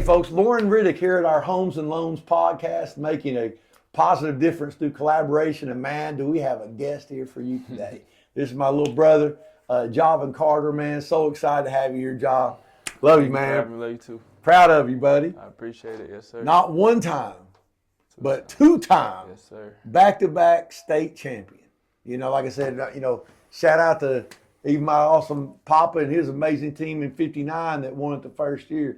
folks, Lauren Riddick here at our Homes and Loans podcast, making a positive difference through collaboration. And man, do we have a guest here for you today. This is my little brother, Jahvin Carter, man. So excited to have you here, Jah. Love you, man. Love you too. Proud of you, buddy. I appreciate it, yes, sir. Not one time, but two times. Yes, sir. Back-to-back state champion. You know, like I said, shout out to even my awesome Papa and his amazing team in '59 that won it the first year.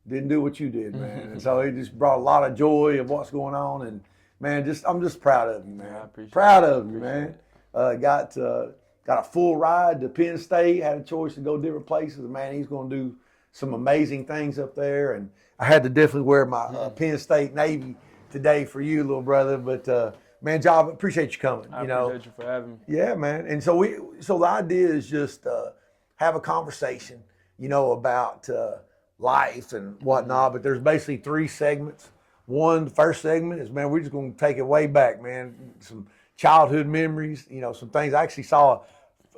Didn't do what you did, man. And so it just brought a lot of joy of what's going on. And man, I'm just proud of you, man. Yeah, I appreciate proud it. of you, man. Got a full ride to Penn State. Had a choice to go different places. Man, he's going to do some amazing things up there. And I had to definitely wear my Penn State Navy today for you, little brother. But man, Jah, appreciate you coming. I appreciate you for having me. Yeah, man. And so the idea is just have a conversation, about life and whatnot. But there's basically 3 segments. The first segment is, man, we're just going to take it way back, man. Some childhood memories, some things. I actually saw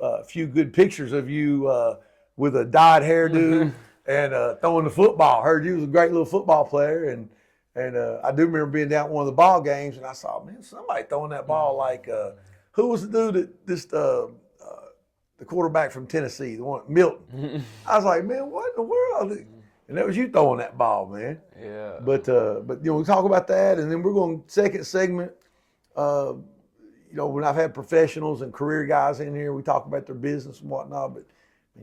a few good pictures of you with a dyed hairdo and throwing the football. Heard you was a great little football player, and I do remember being down at one of the ball games, and I saw, man, somebody throwing that ball like who was the dude that the quarterback from Tennessee, the one Milton. I was like, man, what in the world? And that was you throwing that ball, man. Yeah. But we talk about that, and then we're going second segment. When I've had professionals and career guys in here, we talk about their business and whatnot. But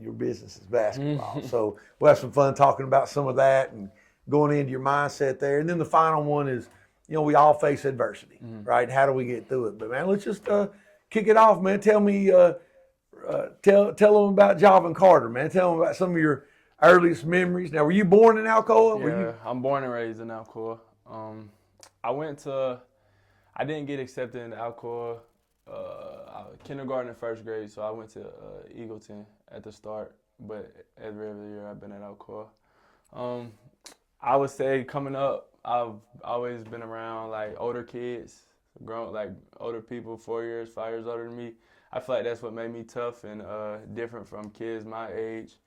your business is basketball, so we'll have some fun talking about some of that and going into your mindset there. And then the final one is, we all face adversity, right? How do we get through it? But man, let's just kick it off, man. Tell me, tell them about Jahvin Carter, man. Tell them about some of your earliest memories. Now, were you born in Alcoa? Yeah, I'm born and raised in Alcoa. I didn't get accepted into Alcoa kindergarten and first grade, so I went to Eagleton at the start, but every other year I've been at Alcoa. I would say coming up, I've always been around like older kids, older people, 4 years, 5 years older than me. I feel like that's what made me tough and different from kids my age.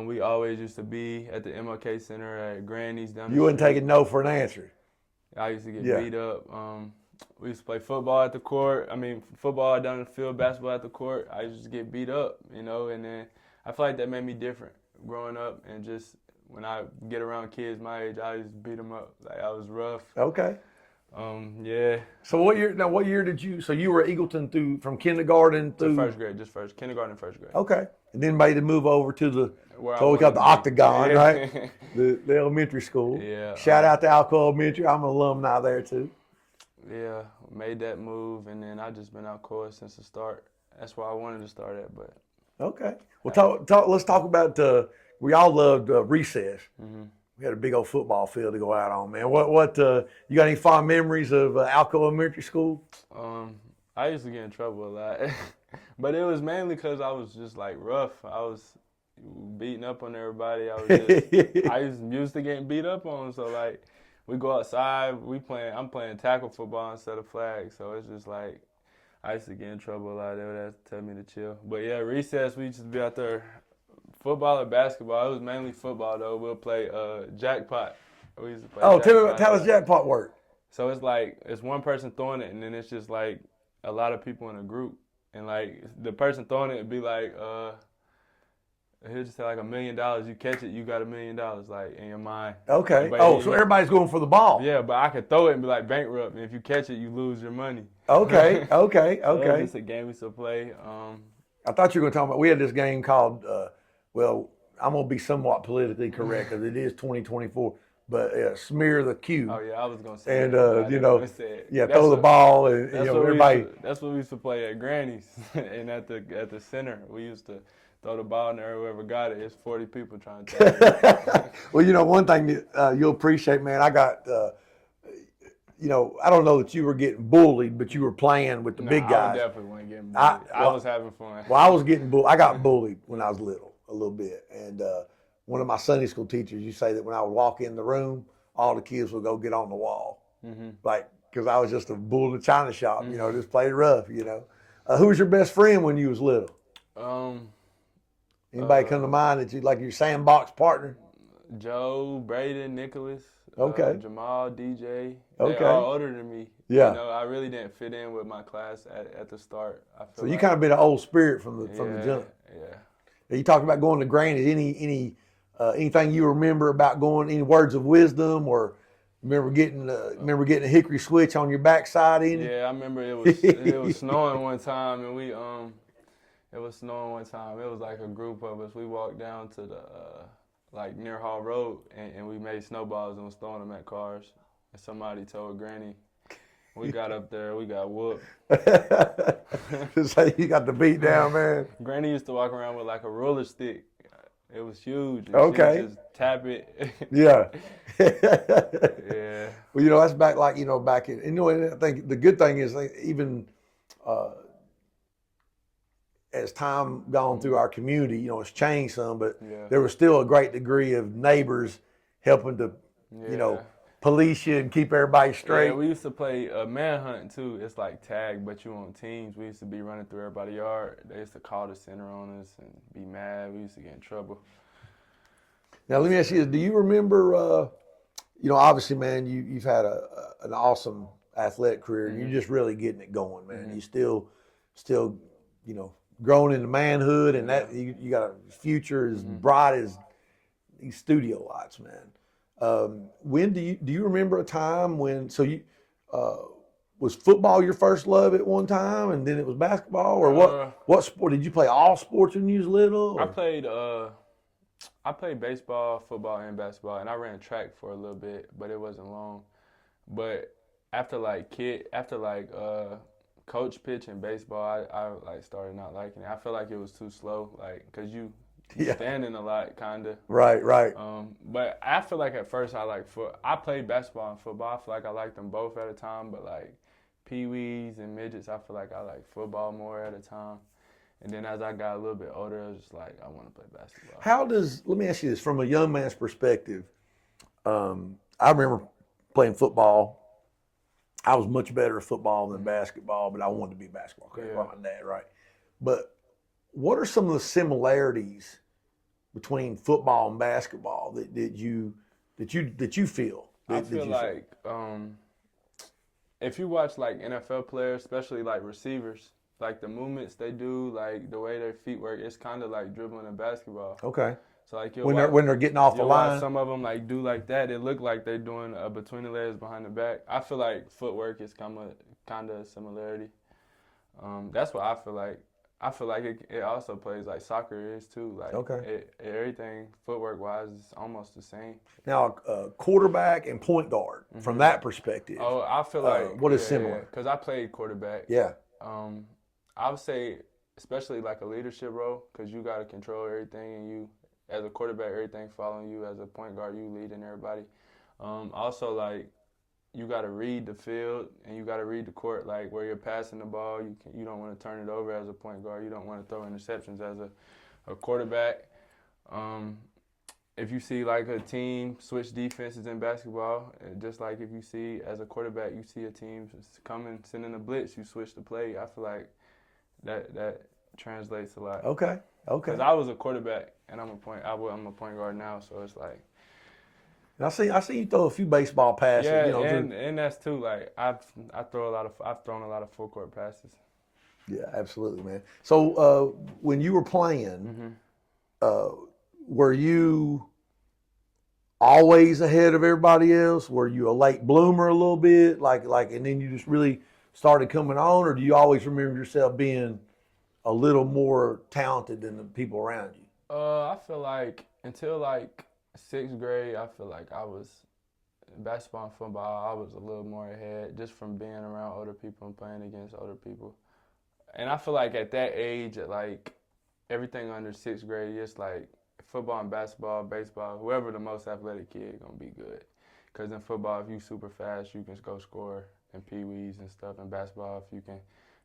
We always used to be at the MLK Center at Granny's down the You wasn't street. taking no for an answer. I used to get beat up. We used to play football at the court. Football down the field, basketball at the court. I used to get beat up, and then I feel like that made me different growing up. And just when I get around kids my age, I used to beat them up. Like, I was rough. Okay. Yeah. So what year did you, so you were at Eagleton from kindergarten through? First grade, kindergarten and first grade. Okay. And then made the move over to we call the Octagon, yeah. right? the elementary school. Yeah. Shout out to Alcoa Elementary. I'm an alumni there too. Yeah, made that move, and then I just been Alcoa since the start. That's where I wanted to start at, but. Okay. Well, let's talk about, we all loved recess. We had a big old football field to go out on, man. What you got any fond memories of Alcoa Elementary School? I used to get in trouble a lot, but it was mainly because I was just like rough. I was beating up on everybody. I was used to getting beat up on. So like, we go outside, I'm playing tackle football instead of flag. So it's just like, I used to get in trouble a lot. They would have to tell me to chill. But yeah, recess, we used to be out there. Football or basketball. It was mainly football though. We'll play jackpot. We used to play tell me jackpot. how does jackpot work? So it's like, it's one person throwing it, and then it's just like a lot of people in a group. And like, the person throwing it would be like, he'll just say like $1 million. You catch it, you got $1 million, like, in your mind. Okay. But so everybody's going for the ball. Yeah, but I could throw it and be like bankrupt, and if you catch it, you lose your money. Okay. So it's just a game we used to play. I thought you were going to talk about, we had this game called, I'm going to be somewhat politically correct because it is 2024, but Smear the Q. Oh, yeah, I was going to say and, that. throw the ball. And everybody. That's what we used to play at Granny's and at the center. We used to throw the ball in there, whoever got it. It's 40 people trying to take it. Well, one thing that you'll appreciate, man, I got, I don't know that you were getting bullied, but you were playing with the big guys. I definitely wasn't getting bullied. I was having fun. Well, I was getting bullied. I got bullied when I was little, a little bit. And one of my Sunday school teachers used to say that when I would walk in the room, all the kids would go get on the wall. Like, because I was just a bull in the china shop, just played rough, Who was your best friend when you was little? Anybody come to mind that you, like your sandbox partner? Joe, Braden, Nicholas, Okay. Jamal, DJ. They Okay. all older than me. Yeah. You know, I really didn't fit in with my class at the start. I feel So you like, kind of been an old spirit from the yeah, jump. yeah. You talked about going to Granite. Anything you remember about going? Any words of wisdom, or remember getting a hickory switch on your backside? Yeah, I remember it was snowing one time, and it was snowing one time. It was like a group of us. We walked down to the like near Hall Road, and we made snowballs and was throwing them at cars. And somebody told Granny. We got up there, we got whooped. Just say you got the beat down, man. Granny used to walk around with like a roller stick. It was huge. And Okay. she would just tap it. Yeah. Yeah. Well, that's back back in. And I think the good thing is even as time gone through our community, it's changed some, but there was still a great degree of neighbors helping to, police you and keep everybody straight. Yeah, we used to play manhunt too. It's like tag, but you on teams. We used to be running through everybody's yard. They used to call the center on us and be mad. We used to get in trouble. Now, let me ask you this. Do you remember, obviously, man, you've had an awesome athletic career. Mm-hmm. You're just really getting it going, man. Mm-hmm. You still, growing into manhood, and that you got a future as bright as these studio lights, man. When do you remember a time when was football your first love at one time, and then it was basketball, or what sport did you play? All sports when you was little? Or? I played baseball, football, and basketball, and I ran track for a little bit, but it wasn't long. But after coach pitching baseball, I started not liking it. I felt like it was too slow, cause you standing a lot, kinda. Right. But I feel like at first I played basketball and football. I feel like I liked them both at a time, but peewees and midgets, I feel like I like football more at a time. And then as I got a little bit older, I was just like, I want to play basketball. Let me ask you this, from a young man's perspective, I remember playing football. I was much better at football than basketball, but I wanted to be a basketball player like my dad, right? But what are some of the similarities between football and basketball that you feel? I feel like if you watch NFL players, especially receivers, the movements they do, the way their feet work, it's kind of like dribbling in basketball. Okay. So when they're getting off the line, some of them do like that. It look like they're doing between the legs, behind the back. I feel like footwork is kind of a similarity. That's what I feel like. I feel like it also plays like soccer is too. Everything footwork wise is almost the same. Now, quarterback and point guard, from that perspective. Oh, I feel like what is similar? Because I played quarterback. Yeah. I would say, especially a leadership role, because you got to control everything, and you, as a quarterback, everything following you. As a point guard, you leading everybody. Also, you got to read the field, and you got to read the court, where you're passing the ball. You don't want to turn it over as a point guard. You don't want to throw interceptions as a quarterback. If you see a team switch defenses in basketball, just like if you see as a quarterback, you see a team coming, sending a blitz, you switch the play. I feel like that translates a lot. Okay. Because I was a quarterback, and I'm a point guard now, so it's like. And I see you throw a few baseball passes. Yeah, and that's too. I've thrown a lot of full court passes. Yeah, absolutely, man. So when you were playing, were you always ahead of everybody else? Were you a late bloomer a little bit, and then you just really started coming on, or do you always remember yourself being a little more talented than the people around you? I feel like until 6th grade, I feel like I was basketball and football. I was a little more ahead just from being around older people and playing against older people. And I feel like at that age, everything under 6th grade, it's football and basketball, baseball, whoever the most athletic kid gonna be good. Because in football, if you super fast, you can go score in peewees and stuff. In basketball, if you can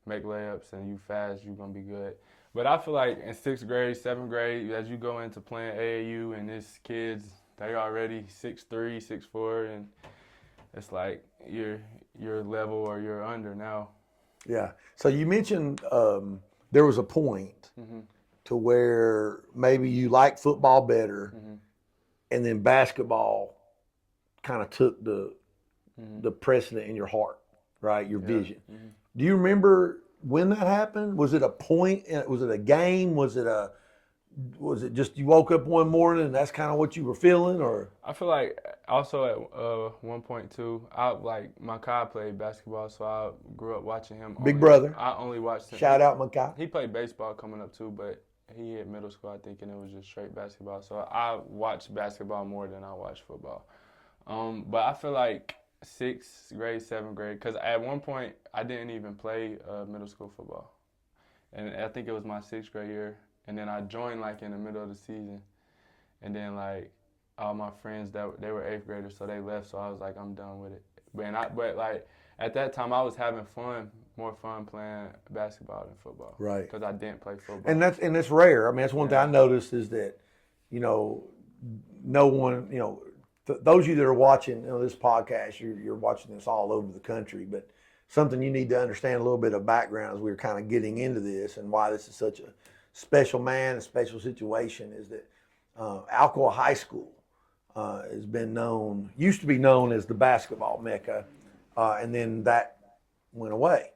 make layups and you fast, you're gonna be good. But I feel like in 6th grade, 7th grade, as you go into playing AAU and these kids, they already 6'3", 6'4", and it's you're level or you're under now. Yeah. So you mentioned there was a point to where maybe you liked football better, and then basketball kind of took the precedent in your heart, right? Your vision. Mm-hmm. Do you remember when that happened? Was it a point? Was it a game? Was it just you woke up one morning and that's kind of what you were feeling, or? I feel like also at 1.2, Makai played basketball, so I grew up watching him. Big brother. I only watched him. Shout out Makai. He played baseball coming up too, but he hit middle school, I think, and it was just straight basketball. So I watched basketball more than I watched football. But I feel like 6th grade, 7th grade, because at one point I didn't even play middle school football, and I think it was my 6th grade year. And then I joined like in the middle of the season, and then like all my friends they were 8th graders, so they left. So I was like, I'm done with it. But like at that time, I was having more fun playing basketball than football, right? Because I didn't play football. And that's rare. I mean, that's one thing I noticed is that, no one, those of you that are watching this podcast, you're watching this all over the country, but something you need to understand a little bit of background as we're kind of getting into this and why this is such a special man, a special situation is that Alcoa High School used to be known as the basketball mecca, and then that went away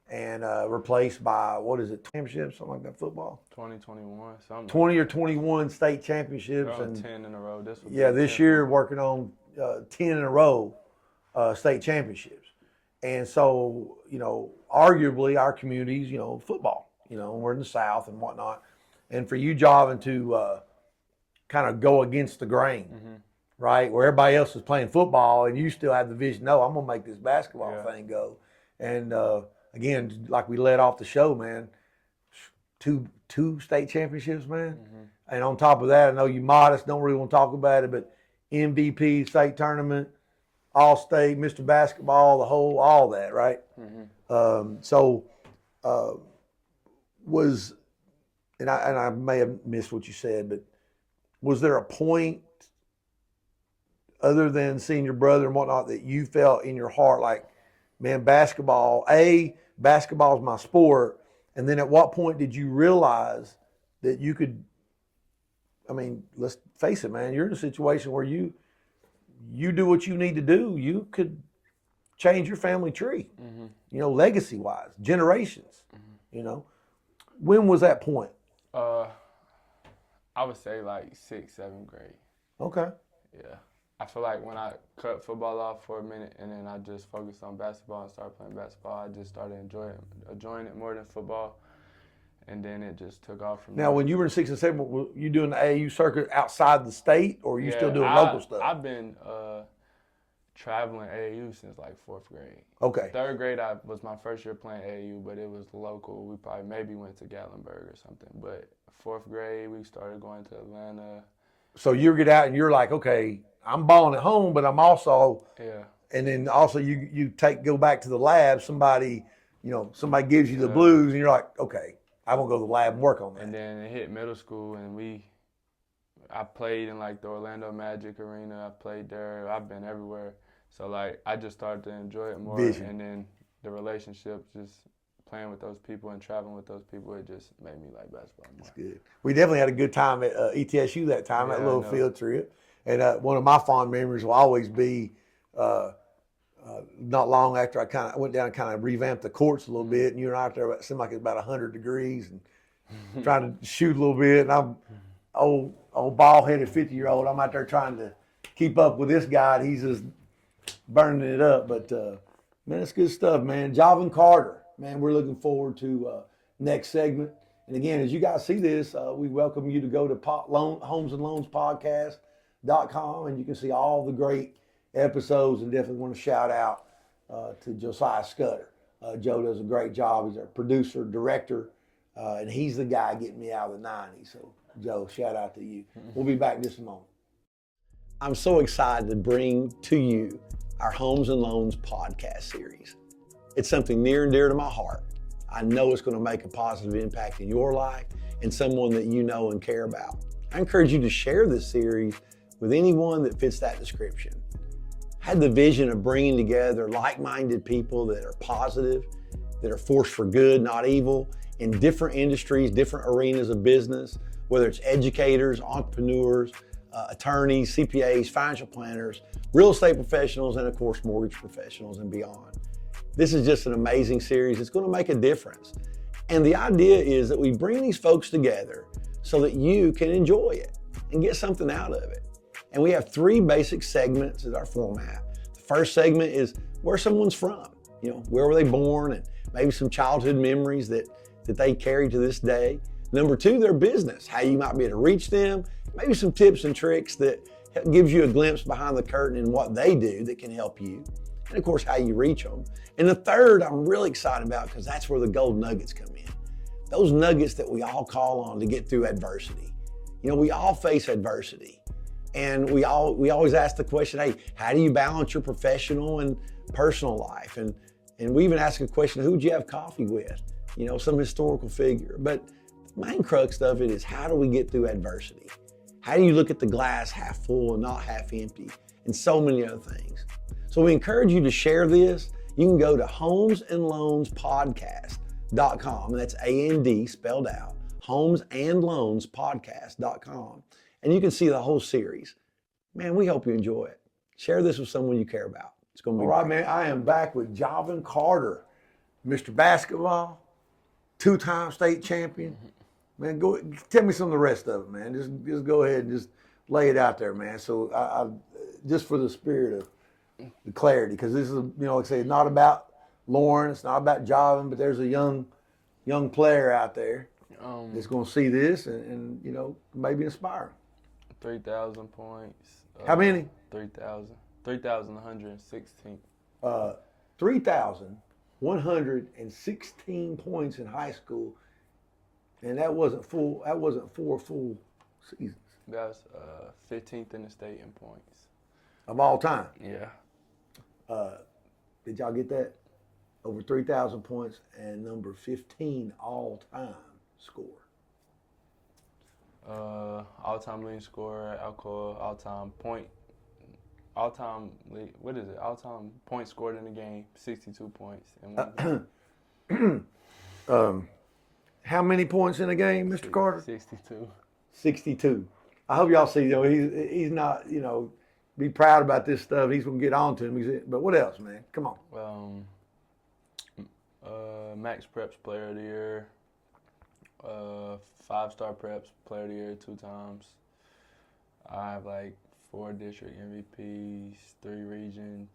and replaced by, what is it, championships, something like that, football? 2021, something. 20 or 21 state championships. And 10 in a row. This year working on 10 in a row state championships. And so, arguably our communities, football. We're in the South and whatnot. And for you, Jahvin, to kind of go against the grain, right? Where everybody else is playing football and you still have the vision, no, I'm going to make this basketball thing go. And again, like we led off the show, man, two state championships, man. And on top of that, I know you modest, don't really want to talk about it, but MVP, state tournament, All-State, Mr. Basketball, all that, right? And I may have missed what you said, but was there a point other than seeing your brother and whatnot that you felt in your heart like, man, basketball is my sport, and then at what point did you realize that you could, let's face it, man, you're in a situation where you do what you need to do, you could change your family tree, legacy-wise, generations, When was that point? I would say like 6th, 7th grade. Okay. Yeah. I feel like when I cut football off for a minute and then I just focused on basketball and started playing basketball, I just started enjoying it more than football. And then it just took off from there. Now, when you were in 6th and 7th, were you doing the AAU circuit outside the state, or are you still doing local stuff? I've been traveling AAU since like 4th grade. Okay. 3rd grade was my first year playing AAU, but it was local. We probably maybe went to Gatlinburg or something. But 4th grade, we started going to Atlanta. So you get out and you're like, okay, I'm balling at home, but I'm also And then also you go back to the lab. Somebody gives you the blues, and you're like, okay, I'm gonna go to the lab and work on that. And then it hit middle school, and I played in like the Orlando Magic Arena. I played there. I've been everywhere. So like I just started to enjoy it more. And then the relationship, just playing with those people and traveling with those people, it just made me like basketball more. That's good. We definitely had a good time at ETSU that time, that little field trip. And one of my fond memories will always be not long after I went down and kind of revamped the courts a little bit, and you and I out there, it seemed like it's about 100 degrees and trying to shoot a little bit. And I'm old bald-headed 50-year-old. I'm out there trying to keep up with this guy, and he's just burning it up. But, man, it's good stuff, man. Jahvin Carter, man, we're looking forward to next segment. And, again, as you guys see this, we welcome you to go to Homes&LoansPodcast.com, and you can see all the great episodes, and definitely want to shout out to Josiah Scudder. Joe does a great job. He's our producer, director, and he's the guy getting me out of the 90s. So, Joe, shout out to you. We'll be back in just a moment. I'm so excited to bring to you our Homes and Loans podcast series. It's something near and dear to my heart. I know it's going to make a positive impact in your life and someone that you know and care about. I encourage you to share this series with anyone that fits that description. I had the vision of bringing together like-minded people that are positive, that are forced for good, not evil, in different industries, different arenas of business, whether it's educators, entrepreneurs, attorneys, CPAs, financial planners, real estate professionals, and of course, mortgage professionals and beyond. This is just an amazing series. It's going to make a difference. And the idea is that we bring these folks together so that you can enjoy it and get something out of it. And we have 3 basic segments as our format. The first segment is where someone's from. Where were they born, and maybe some childhood memories that they carry to this day. Number 2, their business, how you might be able to reach them, maybe some tips and tricks that gives you a glimpse behind the curtain in what they do that can help you. And of course, how you reach them. And the third, I'm really excited about because that's where the gold nuggets come in. Those nuggets that we all call on to get through adversity. We all face adversity. And we always ask the question, hey, how do you balance your professional and personal life? And we even ask a question, who'd you have coffee with? Some historical figure. But the main crux of it is, how do we get through adversity? How do you look at the glass half full and not half empty? And so many other things. So we encourage you to share this. You can go to Homes&LoansPodcast.com. That's A-N-D spelled out, Homes&LoansPodcast.com. And you can see the whole series. Man, we hope you enjoy it. Share this with someone you care about. It's going to be all right, man. I am back with Jahvin Carter, Mr. Basketball, 2-time state champion. Man, go tell me some of the rest of it, man. Just go ahead and just lay it out there, man. So I just for the spirit of the clarity, because this is, like I say, it's not about Lauren, it's not about Jahvin, but there's a young player out there that's going to see this and maybe inspire him. 3,000 points. How many? 3,000. 3,116. 3,116 points in high school, and that wasn't 4 full seasons. That's 15th in the state in points of all time. Yeah. Did y'all get that? Over 3,000 points and number 15 all time score. All-time leading scorer, all-time points scored in the game, 62 points in one game. How many points in a game, Mr. Carter? 62. 62. I hope y'all see, he's not, be proud about this stuff. He's going to get on to him. But what else, man? Come on. Max Preps Player of the Year, 5-star Preps Player of the Year 2 times. I have 4 district MVPs, 3 regions.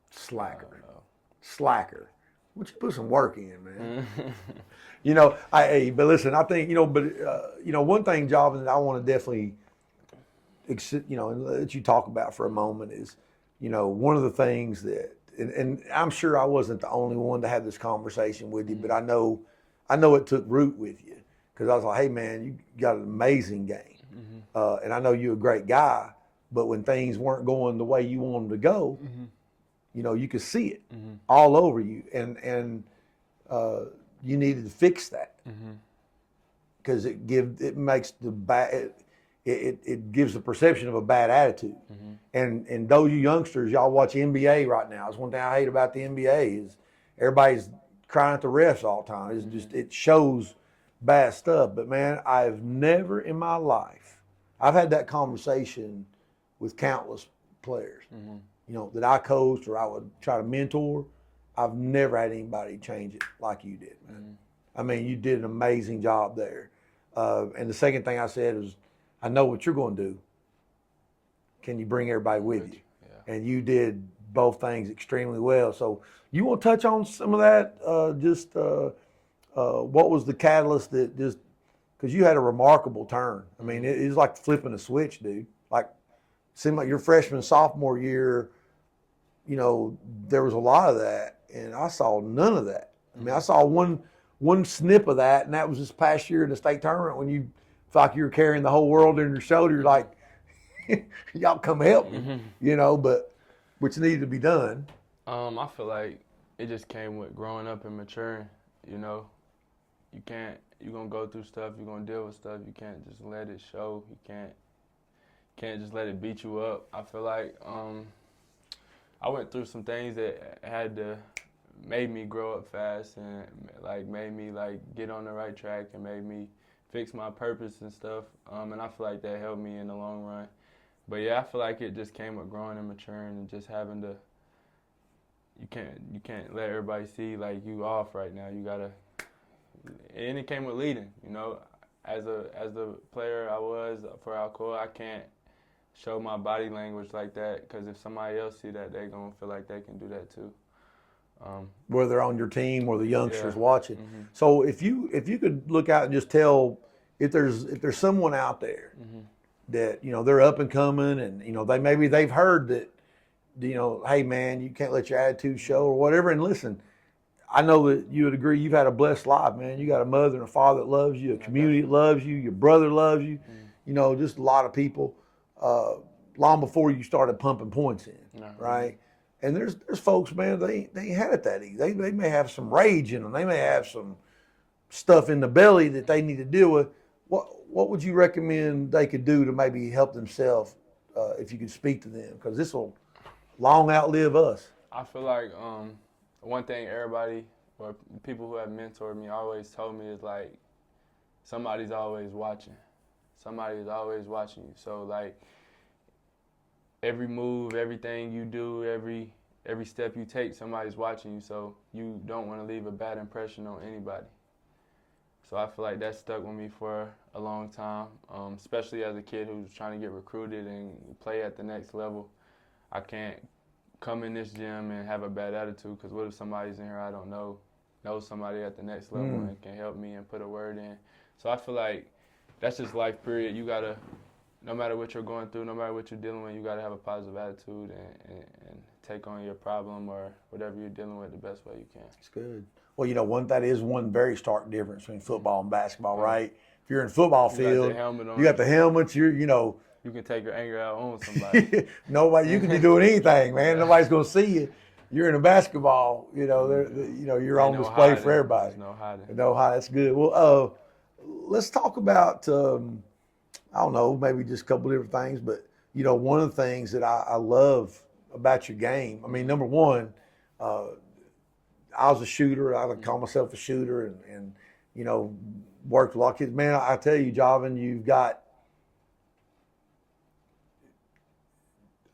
Slacker. I don't know. Slacker. Would you put some work in, man? But listen, I think, one thing, Jahvin, that I want to definitely, and let you talk about for a moment is, one of the things that, and I'm sure I wasn't the only one to have this conversation with you, but I know it took root with you, because I was like, hey, man, you got an amazing game. And I know you're a great guy, but when things weren't going the way you wanted them to go, you could see it all over you, and you needed to fix that, because it makes the bad. It gives the perception of a bad attitude. And those you youngsters, y'all watch NBA right now. It's one thing I hate about the NBA is everybody's crying at the refs all the time. It's just, it shows bad stuff. But man, I've never in my life, I've had that conversation with countless players, that I coached or I would try to mentor. I've never had anybody change it like you did, man. I mean, you did an amazing job there. And the second thing I said is, I know what you're going to do. Can you bring everybody with you? Yeah. And you did both things extremely well. So you want to touch on some of that? What was the catalyst that just, because you had a remarkable turn. I mean, it was like flipping a switch, dude. Like, seemed like your freshman, sophomore year, there was a lot of that. And I saw none of that. I mean, I saw one snip of that, and that was this past year in the state tournament when you felt like you were carrying the whole world on your shoulder. You're like, y'all come help me, but which needed to be done. I feel like it just came with growing up and maturing, you're going to go through stuff, you're going to deal with stuff, you can't just let it show, you can't just let it beat you up. I feel like I went through some things that made me grow up fast and made me get on the right track and made me fix my purpose and stuff. And I feel like that helped me in the long run. But yeah, I feel like it just came with growing and maturing and just having to. You can't let everybody see like you off right now. You gotta. And it came with leading. You know, as the player I was for Alcoa, I can't show my body language like that because if somebody else see that, they're gonna feel like they can do that too. Whether they're on your team or the youngsters watching. Mm-hmm. So if you could look out and just tell if there's someone out there that they're up and coming and they've heard that hey man, you can't let your attitude show or whatever. And listen, I know that you would agree you've had a blessed life, man. You got a mother and a father that loves you, a community that loves you, your brother loves you. Just a lot of people long before you started pumping points in, right? And there's folks, man, they ain't had it that easy. They may have some rage in them. They may have some stuff in the belly that they need to deal with. What would you recommend they could do to maybe help themselves if you could speak to them? Because this will long outlive us. I feel like one thing everybody or people who have mentored me always told me is like somebody's always watching. Somebody is always watching you. So like every move, everything you do, every step you take, somebody's watching you. So you don't want to leave a bad impression on anybody. So I feel like that stuck with me for a long time, especially as a kid who's trying to get recruited and play at the next level. I can't come in this gym and have a bad attitude because what if somebody's in here I don't know somebody at the next level and can help me and put a word in. So I feel like that's just life, period. You got to, no matter what you're going through, no matter what you're dealing with, you got to have a positive attitude and take on your problem or whatever you're dealing with the best way you can. It's good. Well, that is one very stark difference between football and basketball, right? If you're in a football field, you got the helmets, you can take your anger out on somebody. Nobody, you can be doing anything, man. Nobody's going to see you. You're in a basketball, you're on display for everybody. There's no hiding. No hiding. That's good. Well, let's talk about, I don't know, maybe just a couple different things. But, one of the things that I love about your game, I mean, number one, I was a shooter. I would call myself a shooter and worked with a lot of kids. Man, I tell you, Jahvin, you've got,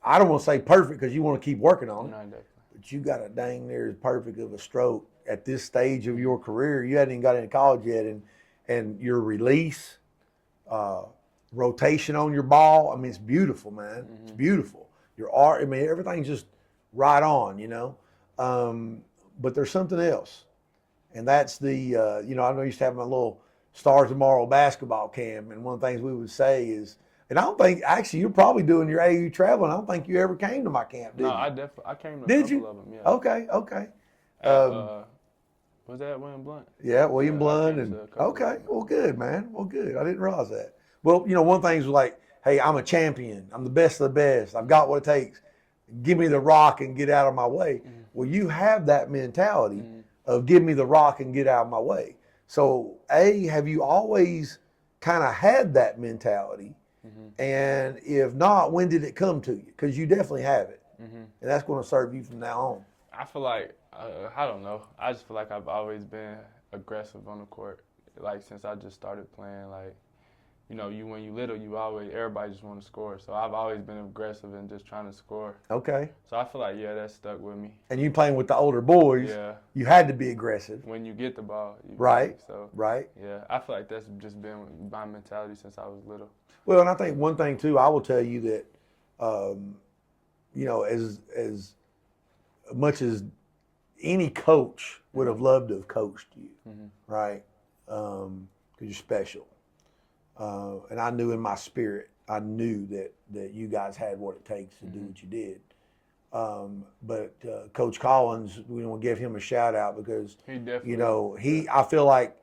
I don't want to say perfect because you want to keep working on it. No, definitely. But you got a dang near as perfect of a stroke at this stage of your career. You hadn't even got into college yet. And your release, rotation on your ball, I mean, it's beautiful, man. It's beautiful. Your art, I mean, everything's just right on, but there's something else. And that's the, I know I used to have my little Stars Tomorrow basketball camp. And one of the things we would say is, and I don't think, actually, you're probably doing your AU traveling. I don't think you ever came to my camp, did you? No, I came to did a couple you? of them, yeah. Okay. Was that William Blunt? Yeah, William Blunt. Okay, well, good, man. Well, good. I didn't realize that. Well, one of the things was like, hey, I'm a champion. I'm the best of the best. I've got what it takes. Give me the rock and get out of my way. Well, you have that mentality of give me the rock and get out of my way. So, have you always kind of had that mentality? And if not, when did it come to you? Because you definitely have it. And that's going to serve you from now on. I feel like, I don't know. I just feel like I've always been aggressive on the court. Like, since I just started playing, like, when you little, everybody just want to score. So I've always been aggressive and just trying to score. Okay. So I feel like, that stuck with me. And you playing with the older boys, you had to be aggressive. When you get the ball. Right. So, right. Yeah, I feel like that's just been my mentality since I was little. Well, and I think one thing, too, I will tell you that, as much as any coach would have loved to have coached you, right? Because you're special. And I knew in my spirit, I knew that you guys had what it takes to do what you did. But Coach Collins, we want to give him a shout out because, he definitely, I feel like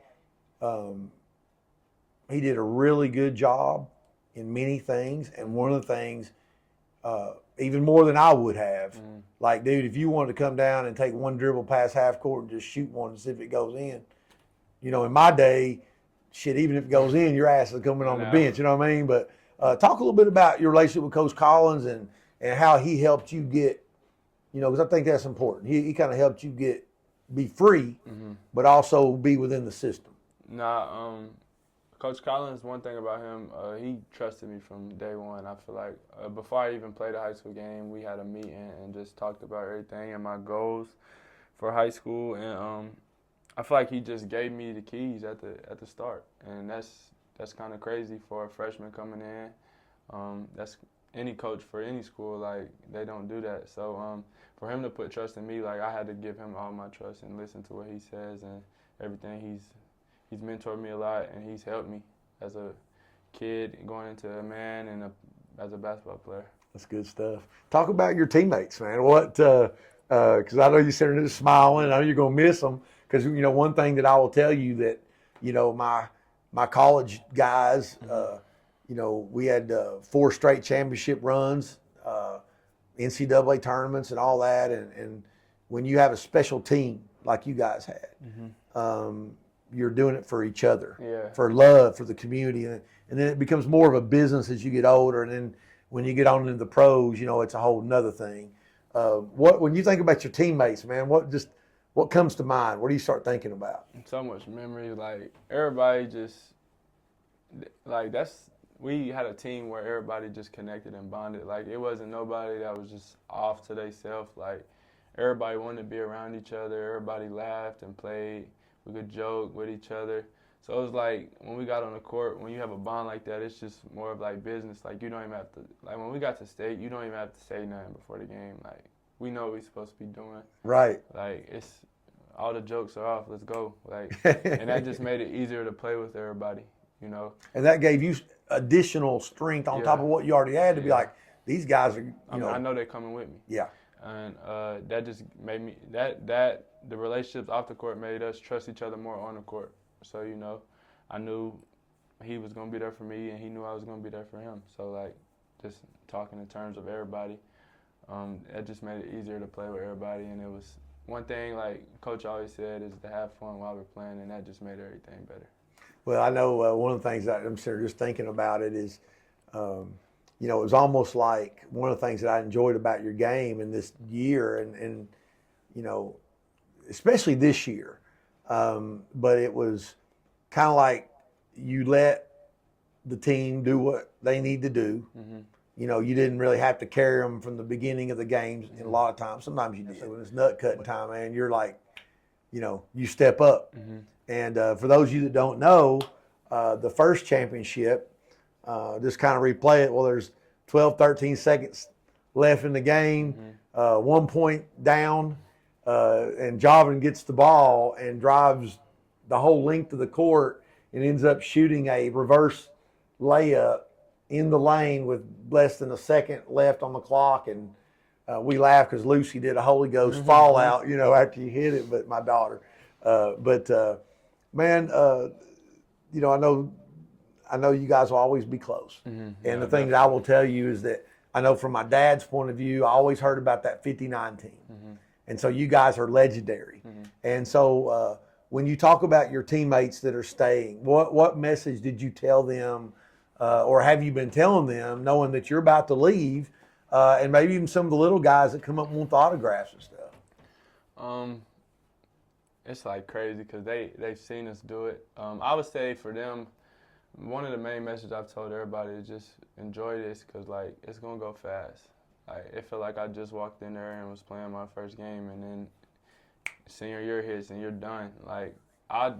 he did a really good job in many things. And one of the things, even more than I would have, like, dude, if you wanted to come down and take one dribble past half court and just shoot one and see if it goes in, in my day, shit, even if it goes in, your ass is coming on the bench, you know what I mean? But talk a little bit about your relationship with Coach Collins and how he helped you get, because I think that's important. He kind of helped you be free, but also be within the system. Coach Collins, one thing about him, he trusted me from day one. I feel like before I even played a high school game, we had a meeting and just talked about everything and my goals for high school. And I feel like he just gave me the keys at the start, and that's kind of crazy for a freshman coming in. That's any coach for any school, like they don't do that. So for him to put trust in me, like I had to give him all my trust and listen to what he says and everything. He's mentored me a lot, and he's helped me as a kid going into a man and as a basketball player. That's good stuff. Talk about your teammates, man. What? Because I know you're sitting there smiling. I know you're gonna miss them. Because one thing that I will tell you that my college guys, we had 4 straight championship runs, NCAA tournaments, and all that. And when you have a special team like you guys had. You're doing it for each other, for love, for the community. And then it becomes more of a business as you get older. And then when you get on into the pros, it's a whole nother thing. When you think about your teammates, man, what comes to mind? What do you start thinking about? So much memory. Like everybody just, we had a team where everybody just connected and bonded. Like it wasn't nobody that was just off to themselves. Like everybody wanted to be around each other. Everybody laughed and played. We could joke with each other. So it was like when we got on the court, when you have a bond like that, it's just more of like business. Like you don't even have to, like when we got to state, you don't even have to say nothing before the game. Like we know what we're supposed to be doing. Right. Like it's, all the jokes are off, let's go. Like, and that just made it easier to play with everybody, And that gave you additional strength on top of what you already had to be like, these guys are, I know they're coming with me. Yeah. And that just made me, the relationships off the court made us trust each other more on the court. So, I knew he was going to be there for me, and he knew I was going to be there for him. So, like, just talking in terms of everybody, that just made it easier to play with everybody. And it was one thing, like Coach always said, is to have fun while we're playing, and that just made everything better. Well, I know one of the things that I'm sort of just thinking about it is, it was almost like one of the things that I enjoyed about your game in this year, and especially this year, but it was kind of like you let the team do what they need to do. Mm-hmm. You didn't really have to carry them from the beginning of the games. And a lot of times, sometimes you did. When it's nut cutting time, man, you're like, you step up. Mm-hmm. And for those of you that don't know, the first championship, just kind of replay it. Well, there's 12, 13 seconds left in the game, 1 point down, and Jahvin gets the ball and drives the whole length of the court and ends up shooting a reverse layup in the lane with less than a second left on the clock. And we laugh because Lucy did a Holy Ghost fallout, after you hit it, but my daughter. Man, I know you guys will always be close. Mm-hmm. And the thing that I will tell you is that I know from my dad's point of view, I always heard about that 59 team. Mm-hmm. And so you guys are legendary. Mm-hmm. And so when you talk about your teammates that are staying, what message did you tell them or have you been telling them knowing that you're about to leave and maybe even some of the little guys that come up and want the autographs and stuff? It's like crazy because they've seen us do it. I would say for them, one of the main messages I've told everybody is just enjoy this because, like, it's going to go fast. Like, it felt like I just walked in there and was playing my first game, and then senior year hits and you're done. Like,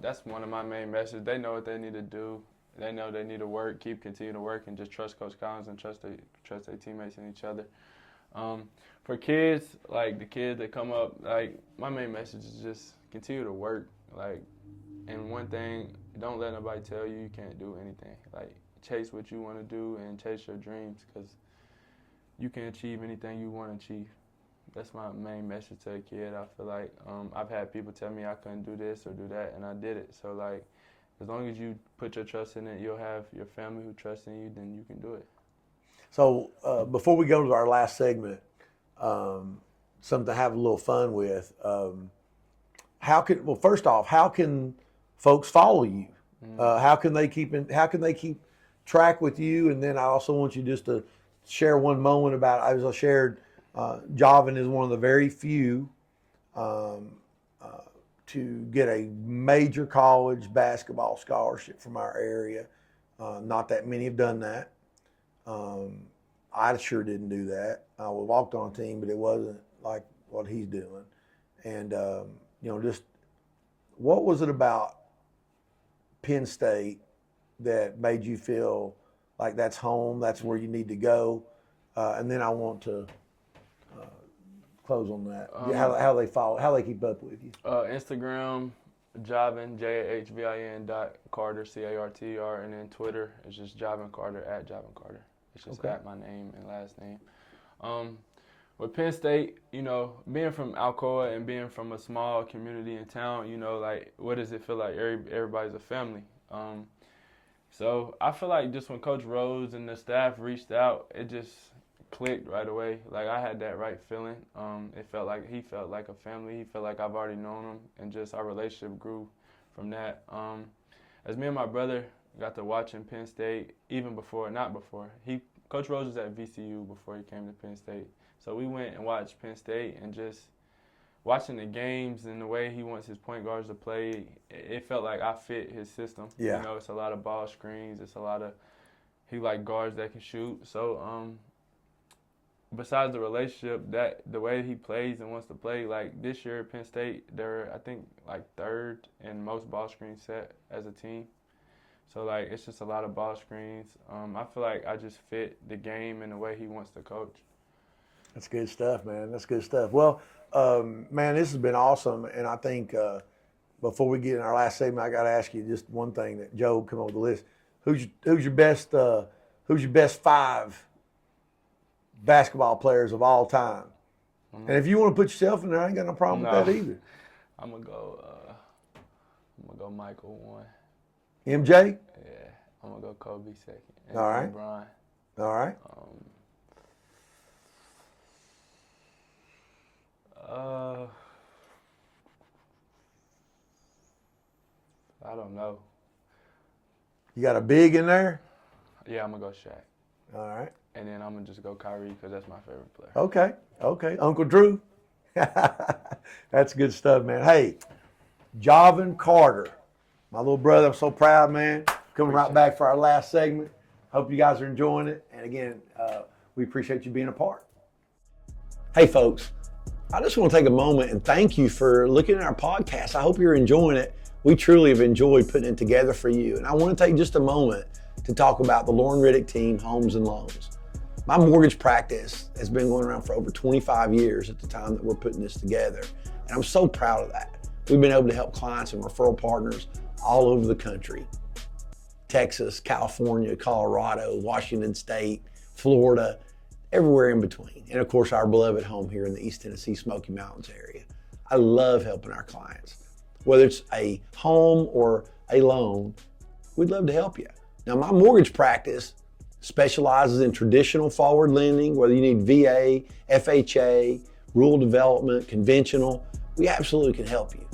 that's one of my main messages. They know what they need to do. They know they need to work, continue to work, and just trust Coach Collins and trust their teammates and each other. For kids, like the kids that come up, like, my main message is just continue to work. Like, and one thing, don't let nobody tell you can't do anything. Like, chase what you want to do and chase your dreams because you can achieve anything you want to achieve. That's my main message to a kid. I feel like I've had people tell me I couldn't do this or do that, and I did it. So, like, as long as you put your trust in it, you'll have your family who trusts in you, then you can do it. So before we go to our last segment, something to have a little fun with, first off, how can folks follow you? How can they keep track with you? And then I also want you just to share one moment about, as I shared, Jahvin is one of the very few to get a major college basketball scholarship from our area. Not that many have done that. I sure didn't do that. I walked on a team, but it wasn't like what he's doing. And, just what was it about Penn State that made you feel like that's home, that's where you need to go? And then I want to close on that. How they follow, how they keep up with you. Instagram, Jahvin, Jahvin Carter, Carter, and then Twitter is just Jahvin Carter, at Jahvin Carter. It's just at my name and last name. With Penn State, being from Alcoa and being from a small community in town, like, what does it feel like? Everybody's a family. So I feel like just when Coach Rose and the staff reached out, it just clicked right away. Like, I had that right feeling. It felt like he felt like a family. He felt like I've already known him, and just our relationship grew from that. As me and my brother got to watching Penn State, Coach Rose was at VCU before he came to Penn State. So we went and watched Penn State, and just watching the games and the way he wants his point guards to play, it felt like I fit his system. Yeah. It's a lot of ball screens. He like guards that can shoot. So besides the relationship, the way he plays and wants to play, like this year at Penn State, they're, I think, like third in most ball screens set as a team. So, like, it's just a lot of ball screens. I feel like I just fit the game and the way he wants to coach. That's good stuff, man. That's good stuff. Well, man, this has been awesome. And I think before we get in our last segment, I got to ask you just one thing that Joe come up with the list. Who's your best 5 basketball players of all time? And if you want to put yourself in there, I ain't got no problem with that either. I'm gonna go Michael 1. MJ? Yeah, I'm gonna go Kobe 2nd. All right. LeBron. All right. I don't know. You got a big in there? Yeah, I'm gonna go Shaq. All right. And then I'm gonna just go Kyrie because that's my favorite player. Okay. Uncle Drew. That's good stuff, man. Hey, Jahvin Carter, my little brother. I'm so proud, man. Coming right back for our last segment. Hope you guys are enjoying it. And again, we appreciate you being a part. Hey, folks, I just want to take a moment and thank you for looking at our podcast. I hope you're enjoying it. We truly have enjoyed putting it together for you. And I want to take just a moment to talk about the Lauren Riddick team, Homes and Loans. My mortgage practice has been going around for over 25 years at the time that we're putting this together. And I'm so proud of that. We've been able to help clients and referral partners all over the country. Texas, California, Colorado, Washington State, Florida, everywhere in between. And of course, our beloved home here in the East Tennessee Smoky Mountains area. I love helping our clients. Whether it's a home or a loan, we'd love to help you. Now, my mortgage practice specializes in traditional forward lending, whether you need VA, FHA, rural development, conventional, we absolutely can help you.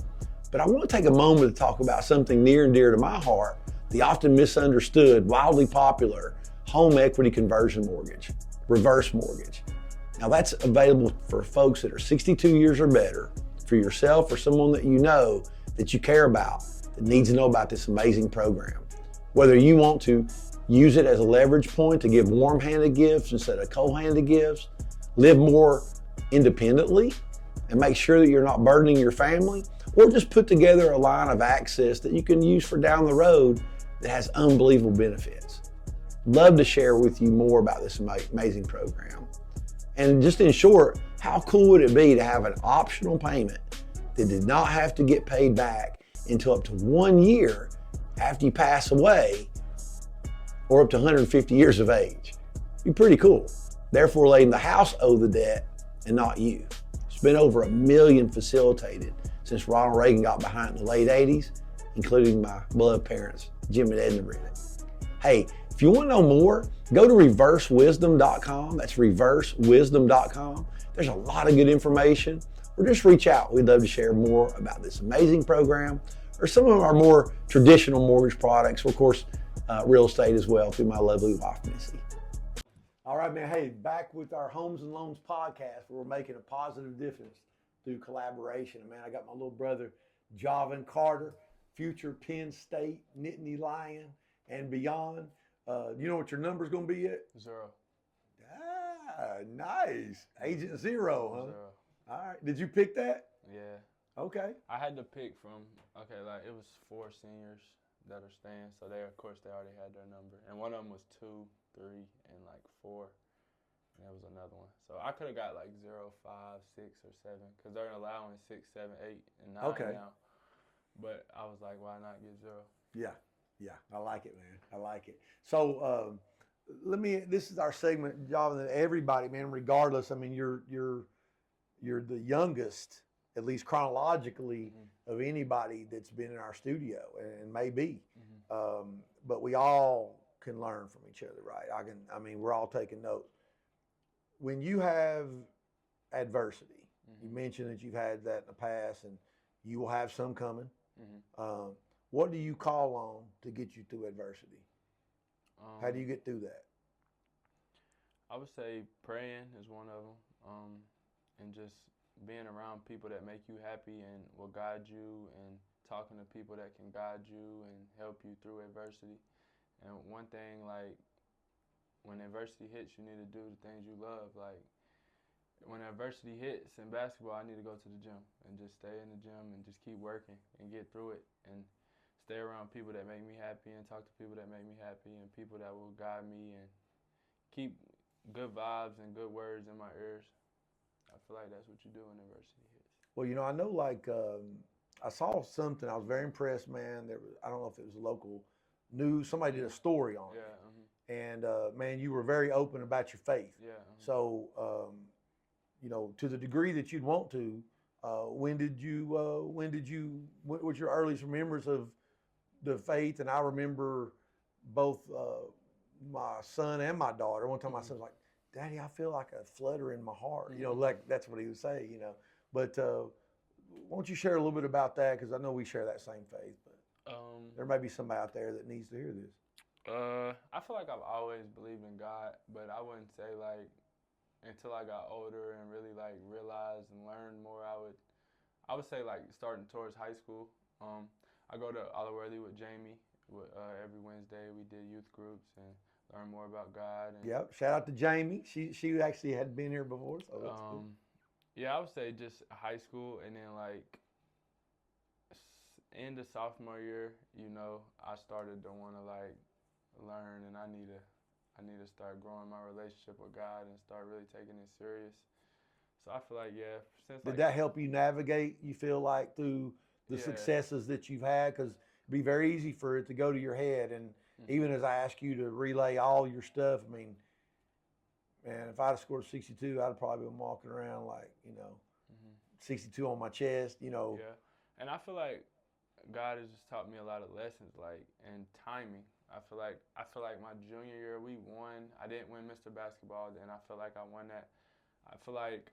But I want to take a moment to talk about something near and dear to my heart, the often misunderstood, wildly popular home equity conversion mortgage, reverse mortgage. Now that's available for folks that are 62 years or better, for yourself or someone that you know that you care about, that needs to know about this amazing program. Whether you want to use it as a leverage point to give warm-handed gifts instead of cold-handed gifts, live more independently, and make sure that you're not burdening your family, or just put together a line of access that you can use for down the road that has unbelievable benefits. Love to share with you more about this amazing program. And just in short, how cool would it be to have an optional payment that did not have to get paid back until up to 1 year after you pass away, or up to 150 years of age? Be pretty cool. Therefore, letting the house owe the debt and not you. It's been over 1 million facilitated since Ronald Reagan got behind in the late 80s, including my beloved parents, Jim and Edna Riddick. Hey, if you want to know more, go to reversewisdom.com. That's reversewisdom.com. There's a lot of good information. Or just reach out. We'd love to share more about this amazing program or some of our more traditional mortgage products. Of course, real estate as well through my lovely wife, Missy. All right, man. Hey, back with our Homes and Loans podcast, where we're making a positive difference through collaboration. And man, I got my little brother Jahvin Carter, future Penn State Nittany Lion and beyond. You know what your number's going to be at? 0. Nice. Agent 0, huh? 0. All right. Did you pick that? Yeah. Okay. I had to pick from, like it was 4 seniors that are staying, so of course, they already had their number. And one of them was 2, 3, and like 4. And there was another one. So I could have got like 0, 5, 6, or 7, because they're allowing 6, 7, 8, and 9 now. But I was like, why not get 0? Yeah. I like it, man. I like it. So this is our segment, Jahvin, that everybody, man, regardless, I mean, you're the youngest, at least chronologically, of anybody that's been in our studio, and may be. But we all can learn from each other, right? We're all taking notes. When you have adversity, you mentioned that you've had that in the past, and you will have some coming. What do you call on to get you through adversity? How do you get through that? I would say praying is one of them, and just being around people that make you happy and will guide you, and talking to people that can guide you and help you through adversity. And one thing, like, when adversity hits, you need to do the things you love. Like, when adversity hits in basketball, I need to go to the gym and just stay in the gym and just keep working and get through it, and stay around people that make me happy and talk to people that make me happy and people that will guide me and keep good vibes and good words in my ears. I feel like that's what you do when adversity hits. Well, I know, like, I saw something. I was very impressed, man. I don't know if it was local news. Somebody did a story on it. And, man, you were very open about your faith. So, to the degree that you'd want to, what was your earliest remembrance of the faith? And I remember both my son and my daughter. One time my son was like, "Daddy, I feel like a flutter in my heart." Like that's what he would say, But won't you share a little bit about that? Because I know we share that same faith, but there may be somebody out there that needs to hear this. I feel like I've always believed in God, but I wouldn't say, like, until I got older and really, like, realized and learned more, I would say, like, starting towards high school. I go to Oliver with Jamie. Every Wednesday we did youth groups and learn more about God. And, yep. Shout out to Jamie. She actually had been here before, so that's good. Yeah, I would say just high school, and then, like, end of sophomore year, I started to want to, like, learn, and I need to start growing my relationship with God and start really taking it serious. So I feel like, Did that help you navigate, you feel like, through the successes that you've had? Because it'd be very easy for it to go to your head. And even as I ask you to relay all your stuff, I mean, man, if I'd have scored 62, I'd have probably been walking around like, 62 on my chest, Yeah. And I feel like God has just taught me a lot of lessons, like, and timing. I feel like my junior year we won. I didn't win Mr. Basketball, and I feel like I won that. I feel like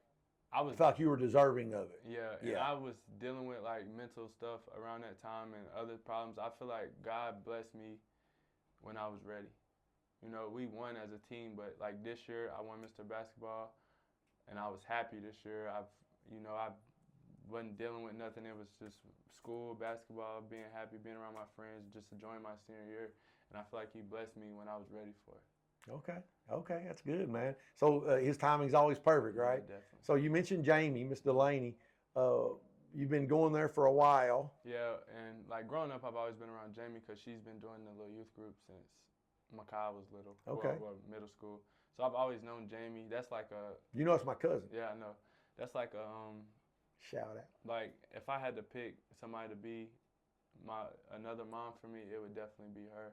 I felt like you were deserving of it. Yeah, and I was dealing with, like, mental stuff around that time and other problems. I feel like God blessed me when I was ready. We won as a team, but, like, this year I won Mr. Basketball, and I was happy this year. I wasn't dealing with nothing. It was just school, basketball, being happy, being around my friends, just enjoying my senior year. And I feel like he blessed me when I was ready for it. Okay, that's good, man. So his timing's always perfect, right? Yeah, definitely. So you mentioned Jamie, Miss Delaney. You've been going there for a while. Yeah, and, like, growing up, I've always been around Jamie because she's been doing the little youth group since Makai was little. Okay. Well, middle school. So I've always known Jamie. That's like a... It's my cousin. Yeah, I know. That's like a... Shout out. Like, if I had to pick somebody to be another mom for me, it would definitely be her.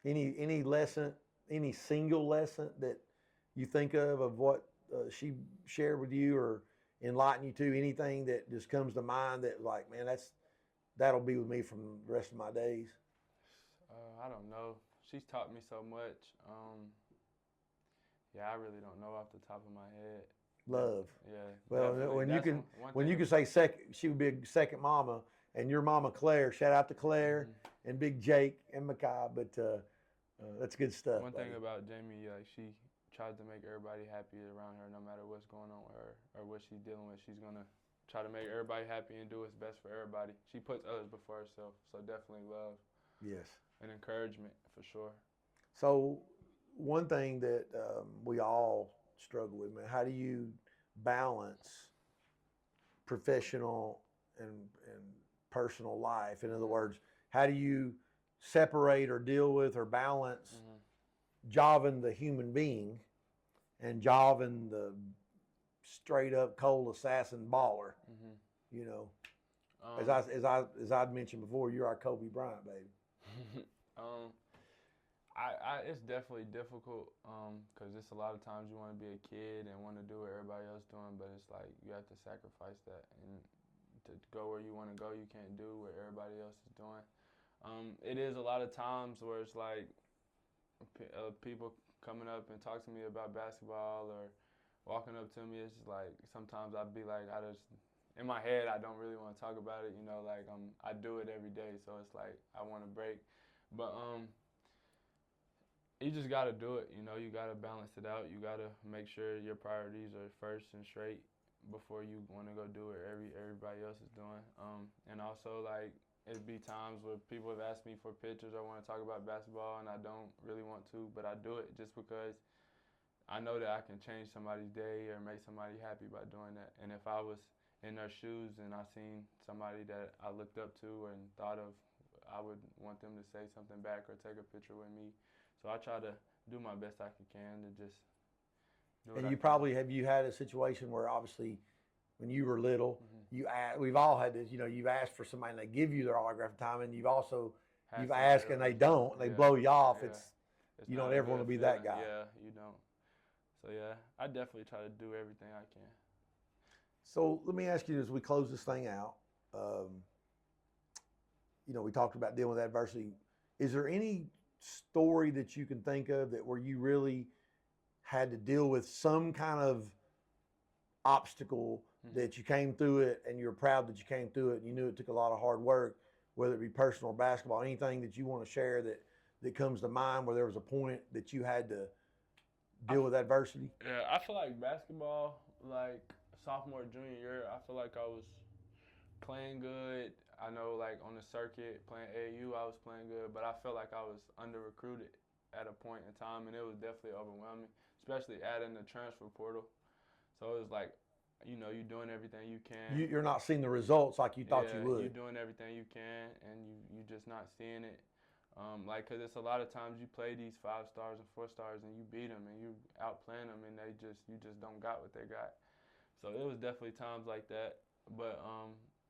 Any lesson, any single lesson that you think of what she shared with you or enlightened you to? Anything that just comes to mind that, like, man, that'll be with me from the rest of my days? I don't know. She's taught me so much. I really don't know off the top of my head. Love. Yeah. Well, when you can say second, she would be a second mama, and your mama Claire. Shout out to Claire and Big Jake and Makai. But that's good stuff. One thing about Jamie, like, she tries to make everybody happy around her, no matter what's going on with her or what she's dealing with. She's gonna try to make everybody happy and do what's best for everybody. She puts others before herself, so definitely love Yes. and encouragement for sure. So one thing that we all struggle with, man, how do you balance professional and personal life? In other words, how do you separate or deal with or balance Jahvin the human being and Jahvin the straight up cold assassin baller? You know, as I mentioned before, you're our Kobe Bryant, baby. It's definitely difficult because it's a lot of times you want to be a kid and want to do what everybody else doing, but it's like you have to sacrifice that, and to go where you want to go, you can't do what everybody else is doing. It is a lot of times where it's like people coming up and talk to me about basketball or walking up to me. It's just like sometimes I'd be like, in my head I don't really want to talk about it, you know, like I do it every day, so it's like I want to break, but you just got to do it, you know. You got to balance it out. You got to make sure your priorities are first and straight before you want to go do what everybody else is doing. And also, like, it'd be times where people have asked me for pictures. I want to talk about basketball, and I don't really want to, but I do it just because I know that I can change somebody's day or make somebody happy by doing that. And if I was in their shoes and I seen somebody that I looked up to and thought of, I would want them to say something back or take a picture with me. So I try to do my best I can to just do what And I you can. probably have you had a situation where obviously when you were little, we've all had this, you know, you've asked for somebody and they give you their autograph at the time, and you've Somebody asked and they don't, and they blow you off. Yeah. It's you not don't a ever want to good be that feeling. guy. Yeah, you don't. So yeah, I definitely try to do everything I can. So let me ask you as we close this thing out, you know, we talked about dealing with adversity. Is there any story that you can think of that where you really had to deal with some kind of obstacle that you came through it and you're proud that you came through it and you knew it took a lot of hard work, whether it be personal or basketball, anything that you want to share that comes to mind where there was a point that you had to deal with adversity? Yeah, I feel like basketball, like sophomore, junior year, I feel like I was playing good. I know, like, on the circuit, playing AAU, I was playing good, but I felt like I was under-recruited at a point in time, and it was definitely overwhelming, especially adding the transfer portal. So it was like, you know, you're doing everything you can. You're not seeing the results like you thought you would. You're doing everything you can, and you just not seeing it. Like, because it's a lot of times you play these 5 stars and 4 stars, and you beat them, and you outplaying them, and you just don't got what they got. So it was definitely times like that, but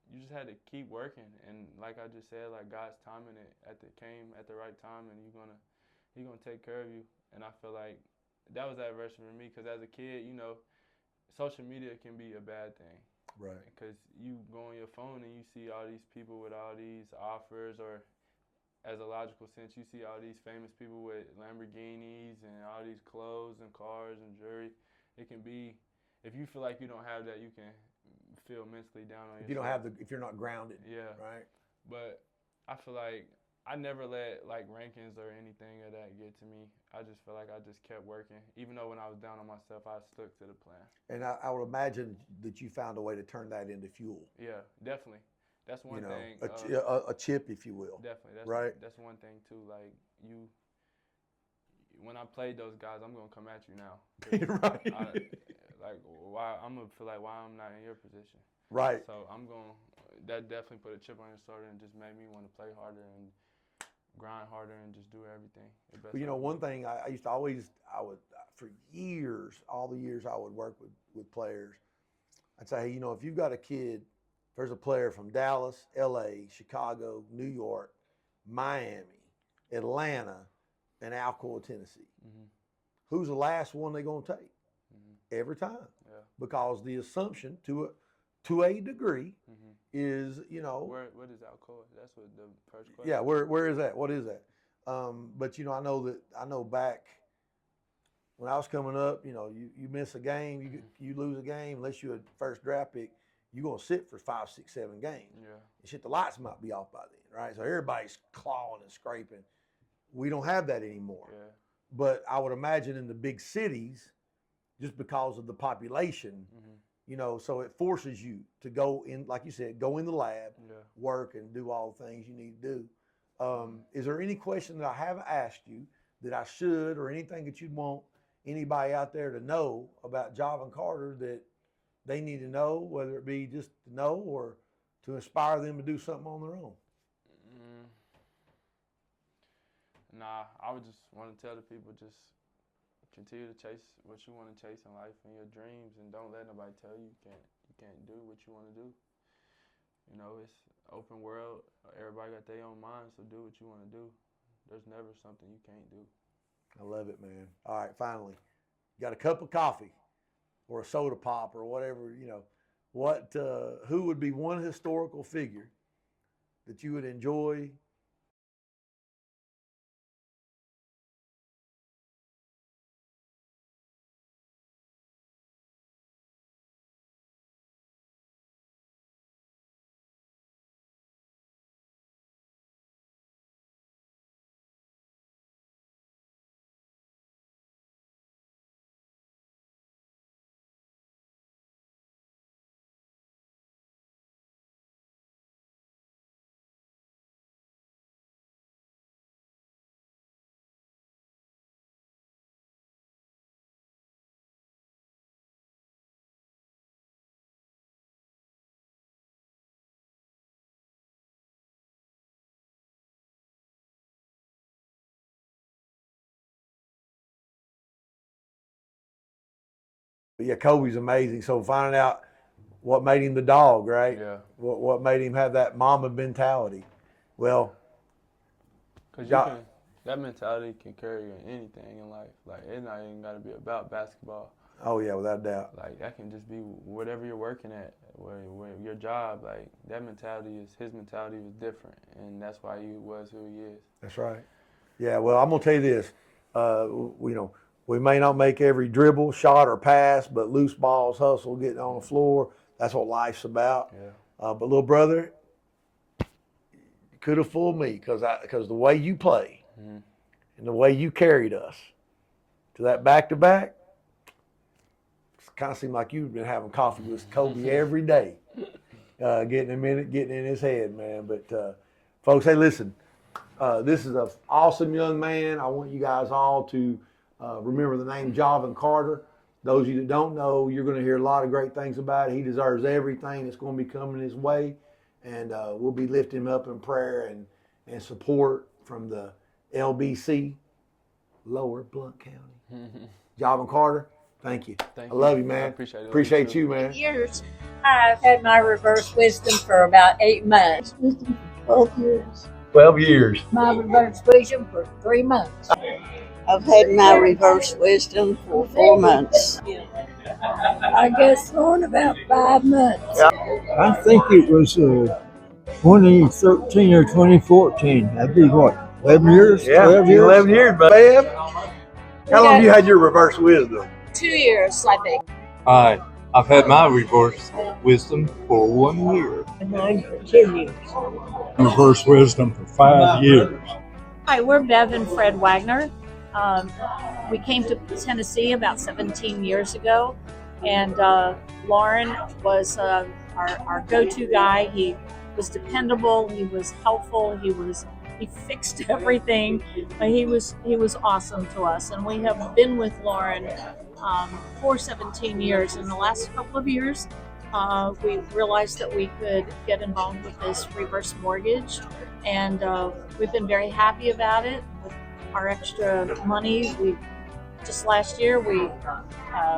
you just had to keep working, and like I just said, like, God's timing it came at the right time, and He's gonna take care of you. And I feel like that was adversity for me, because as a kid, you know, social media can be a bad thing. Right. Because you go on your phone and you see all these people with all these offers, or as a logical sense, you see all these famous people with Lamborghinis and all these clothes and cars and jewelry. It can be, if you feel like you don't have that, you can feel mentally down on yourself. If you're not grounded. Yeah. Right. But I feel like I never let, like, rankings or anything of that get to me. I just feel like I just kept working. Even though when I was down on myself, I stuck to the plan. And I would imagine that you found a way to turn that into fuel. Yeah, definitely. That's one thing. A chip, if you will. Definitely. That's one thing too. Like, when I played those guys, I'm gonna come at you now. Right. Why I'm gonna feel like, why I'm not in your position. Right. So that definitely put a chip on your shoulder and just made me want to play harder and grind harder and just do everything. But you know, one thing I used to always, for years, all the years I would work with players, I'd say, hey, you know, if you've got a kid, there's a player from Dallas, LA, Chicago, New York, Miami, Atlanta, and Alcoa, Tennessee. Who's the last one they're going to take? Every time. Yeah. Because the assumption to a degree is, you know. What is Alcoa? That's what the first question. Yeah, where is that? What is that? But, you know, I know back when I was coming up, you know, you miss a game, you lose a game, unless you're a first draft pick, you're going to sit for 5, 6, 7 games. Yeah. And shit, the lights might be off by then, right? So everybody's clawing and scraping. We don't have that anymore. Yeah. But I would imagine in the big cities, just because of the population, So it forces you to go in, like you said, go in the lab, Yeah. work, and do all the things you need to do. Is there any question that I haven't asked you that I should, or anything that you'd want anybody out there to know about Jahvin Carter that they need to know, whether it be just to know or to inspire them to do something on their own? Nah, I would just want to tell the people, just continue to chase what you want to chase in life and your dreams, and don't let nobody tell you you can't do what you want to do. It's open world. Everybody got their own mind, so do what you want to do. There's never something you can't do. I love it, man. All right, finally, you got a cup of coffee or a soda pop or whatever, who would be one historical figure that you would enjoy? But yeah, Kobe's amazing. So finding out what made him the dog, right? Yeah. What made him have that mama mentality? Well, Because Ja- that mentality can carry you in anything in life. Like, it's not even got to be about basketball. oh yeah, without a doubt. Like, that can just be whatever you're working at, where your job. Like, his mentality was different, and that's why he was who he is. That's right. Yeah, well, I'm gonna tell you this. We may not make every dribble, shot, or pass, but loose balls, hustle, getting on the floor. That's what life's about. Yeah. But little brother, you could have fooled me because the way you play and the way you carried us to that back-to-back, it kind of seemed like you've been having coffee with Kobe every day, getting in his head, man. But folks, hey, listen. This is an awesome young man. I want you guys all to remember the name Jahvin Carter. Those of you that don't know, you're going to hear a lot of great things about it. He deserves everything that's going to be coming his way. And we'll be lifting him up in prayer and support from the LBC, Lower Blount County. Jahvin Carter, thank you. Thank I you. love you, man. I appreciate it. Appreciate you, man. Years. I've had my reverse wisdom for about 8 months. 12 years. 12 years. My reverse wisdom for 3 months. I've had my reverse wisdom for 4 months. I guess on about 5 months. I think it was 2013 or 2014. That'd be what, 11 years? Yeah, 12 years? 11 years, but Bev, how long have you had your reverse wisdom? 2 years, I think. Hi, I've had my reverse wisdom for 1 year. Mine for 10 years. Reverse wisdom for 5 years. Hi, we're Bev and Fred Wagner. We came to Tennessee about 17 years ago, and Lauren was our go-to guy. He was dependable. He was helpful. He fixed everything. He was awesome to us, and we have been with Lauren for 17 years. In the last couple of years, we realized that we could get involved with this reverse mortgage, and we've been very happy about it. With our extra money, just last year we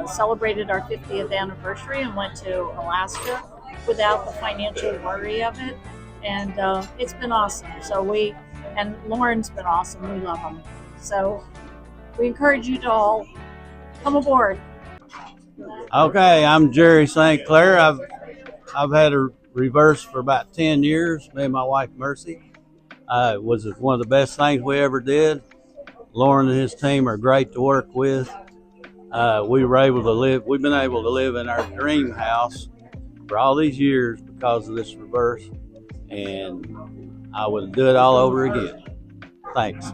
celebrated our 50th anniversary and went to Alaska without the financial worry of it, and it's been awesome. And Lauren's been awesome. We love him. So we encourage you to all come aboard. Okay, I'm Jerry St. Clair. I've had a reverse for about 10 years, me and my wife Mercy. It was one of the best things we ever did. Lauren and his team are great to work with. We've been able to live in our dream house for all these years because of this reverse, and I would do it all over again. Thanks.